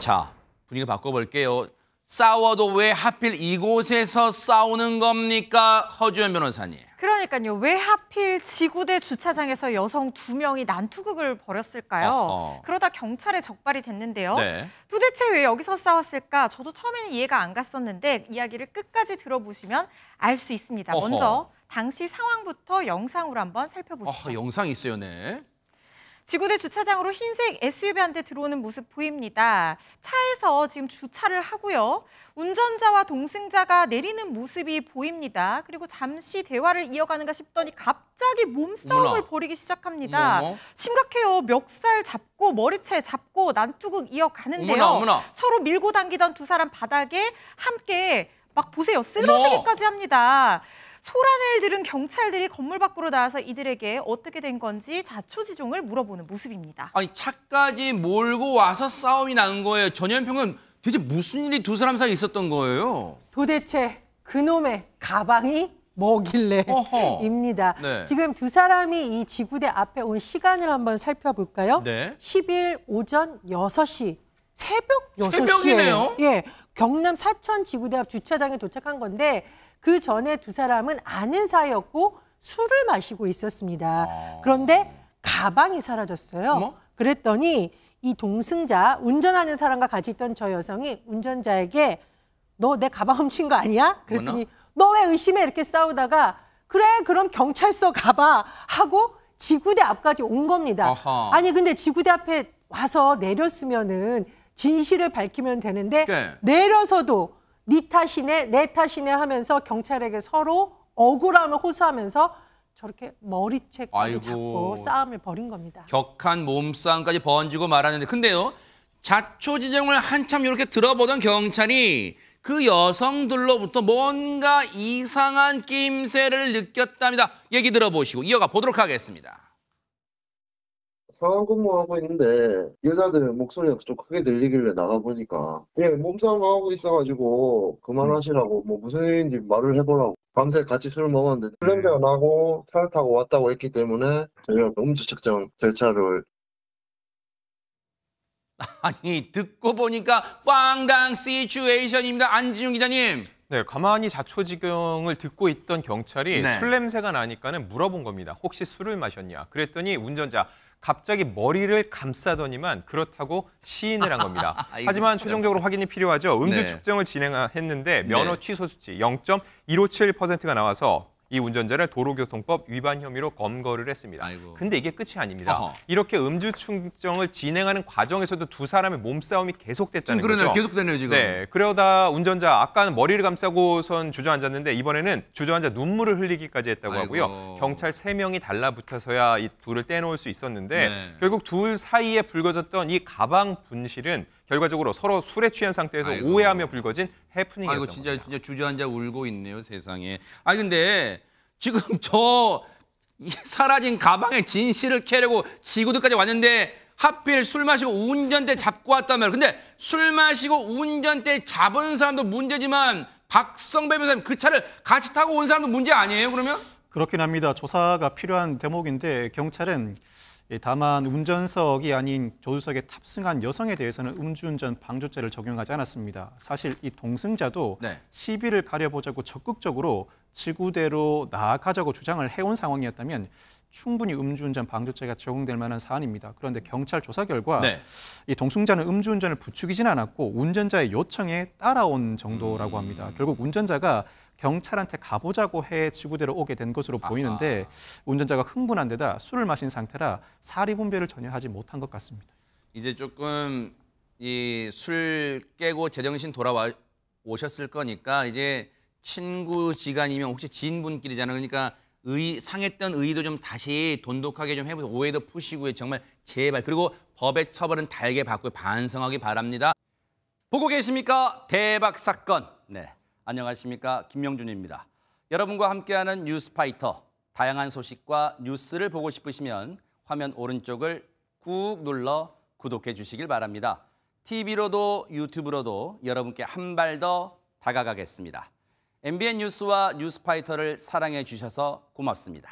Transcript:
자, 분위기 바꿔볼게요. 싸워도 왜 하필 이곳에서 싸우는 겁니까? 허주연 변호사님. 그러니까요. 왜 하필 지구대 주차장에서 여성 2명이 난투극을 벌였을까요? 어허. 그러다 경찰에 적발이 됐는데요. 네. 도대체 왜 여기서 싸웠을까? 저도 처음에는 이해가 안 갔었는데 이야기를 끝까지 들어보시면 알 수 있습니다. 어허. 먼저 당시 상황부터 영상으로 한번 살펴보시죠. 영상이 있어요, 네. 지구대 주차장으로 흰색 SUV 한 대 들어오는 모습 보입니다. 차에서 지금 주차를 하고요. 운전자와 동승자가 내리는 모습이 보입니다. 그리고 잠시 대화를 이어가는가 싶더니 갑자기 몸싸움을 어머나. 벌이기 시작합니다. 어머. 심각해요. 멱살 잡고 머리채 잡고 난투극 이어가는데요. 어머나. 서로 밀고 당기던 두 사람 바닥에 함께 막 보세요. 쓰러지기까지 합니다. 소란을 들은 경찰들이 건물 밖으로 나와서 이들에게 어떻게 된 건지 자초지종을 물어보는 모습입니다. 아니, 차까지 몰고 와서 싸움이 난 거예요. 전현평은 대체 무슨 일이 두 사람 사이에 있었던 거예요? 도대체 그놈의 가방이 뭐길래 어허. 입니다. 네. 지금 두 사람이 이 지구대 앞에 온 시간을 한번 살펴볼까요? 네. 10일 오전 6시. 새벽 6시에. 새벽이네요? 예, 경남 사천 지구대 앞 주차장에 도착한 건데 그 전에 두 사람은 아는 사이였고 술을 마시고 있었습니다. 그런데 가방이 사라졌어요. 어머? 그랬더니 이 동승자, 운전하는 사람과 같이 있던 저 여성이 운전자에게 너 내 가방 훔친 거 아니야? 그랬더니 너 왜 의심해? 이렇게 싸우다가 그래 그럼 경찰서 가봐 하고 지구대 앞까지 온 겁니다. 아하. 아니 근데 지구대 앞에 와서 내렸으면은 진실을 밝히면 되는데 네. 내려서도 네 탓이네 내 탓이네 하면서 경찰에게 서로 억울함을 호소하면서 저렇게 머리채까지 아이고. 잡고 싸움을 벌인 겁니다. 격한 몸싸움까지 번지고 말았는데 근데요. 자초지종을 한참 이렇게 들어보던 경찰이 그 여성들로부터 뭔가 이상한 낌새를 느꼈답니다. 얘기 들어보시고 이어가 보도록 하겠습니다. 상황 근무하고 있는데 여자들 목소리가 좀 크게 들리길래 나가보니까 예, 몸싸움 하고 있어가지고 그만하시라고 뭐 무슨 일인지 말을 해보라고 밤새 같이 술을 먹었는데 술 냄새가 나고 차를 타고 왔다고 했기 때문에 저희가 음주 측정 절차를 아니 듣고 보니까 황당 시츄에이션입니다. 안진용 기자님. 네, 가만히 자초지경을 듣고 있던 경찰이 네. 술 냄새가 나니까는 물어본 겁니다. 혹시 술을 마셨냐? 그랬더니 운전자 갑자기 머리를 감싸더니만 그렇다고 시인을 한 겁니다. 하지만 최종적으로 확인이 필요하죠. 음주 네. 측정을 진행했는데 면허 네. 취소 수치 0.157%가 나와서 이 운전자를 도로교통법 위반 혐의로 검거를 했습니다. 아이고. 근데 이게 끝이 아닙니다. 어허. 이렇게 음주 측정을 진행하는 과정에서도 두 사람의 몸싸움이 계속됐다는 지금 그러네요. 거죠. 계속되네요 지금. 네, 그러다 운전자 아까는 머리를 감싸고선 주저앉았는데 이번에는 주저앉아 눈물을 흘리기까지 했다고 아이고. 하고요. 경찰 3명이 달라붙어서야 이 둘을 떼놓을 수 있었는데 네. 결국 둘 사이에 불거졌던 이 가방 분실은 결과적으로 서로 술에 취한 상태에서 아이고. 오해하며 불거진 해프닝이었던 아이고 겁니다. 진짜 주저앉아 울고 있네요 세상에. 아니 근데 지금 저 사라진 가방의 진실을 캐려고 지구대까지 왔는데 하필 술 마시고 운전대 잡고 왔단 말이에요. 근데 술 마시고 운전대 잡은 사람도 문제지만 박성배 변호사님 그 차를 같이 타고 온 사람도 문제 아니에요 그러면? 그렇긴 합니다. 조사가 필요한 대목인데 경찰은 다만 운전석이 아닌 조수석에 탑승한 여성에 대해서는 음주운전 방조죄를 적용하지 않았습니다. 사실 이 동승자도 네. 시비를 가려보자고 적극적으로 지구대로 나아가자고 주장을 해온 상황이었다면 충분히 음주운전 방조죄가 적용될 만한 사안입니다. 그런데 경찰 조사 결과 네. 이 동승자는 음주운전을 부추기지는 않았고 운전자의 요청에 따라온 정도라고 합니다. 결국 운전자가 경찰한테 가보자고 해 지구대로 오게 된 것으로 보이는데 운전자가 흥분한 데다 술을 마신 상태라 사리분별을 전혀 하지 못한 것 같습니다. 이제 조금 이 술 깨고 제정신 돌아와 오셨을 거니까 이제 친구지간이면 혹시 지인분끼리잖아요. 그러니까 상했던 의도 좀 다시 돈독하게 좀 해보세요. 오해도 푸시고요. 정말 제발. 그리고 법의 처벌은 달게 받고 반성하기 바랍니다. 보고 계십니까? 대박 사건. 네, 안녕하십니까? 김명준입니다. 여러분과 함께하는 뉴스파이터. 다양한 소식과 뉴스를 보고 싶으시면 화면 오른쪽을 꾹 눌러 구독해 주시길 바랍니다. TV로도 유튜브로도 여러분께 한 발 더 다가가겠습니다. MBN 뉴스와 뉴스파이터를 사랑해 주셔서 고맙습니다.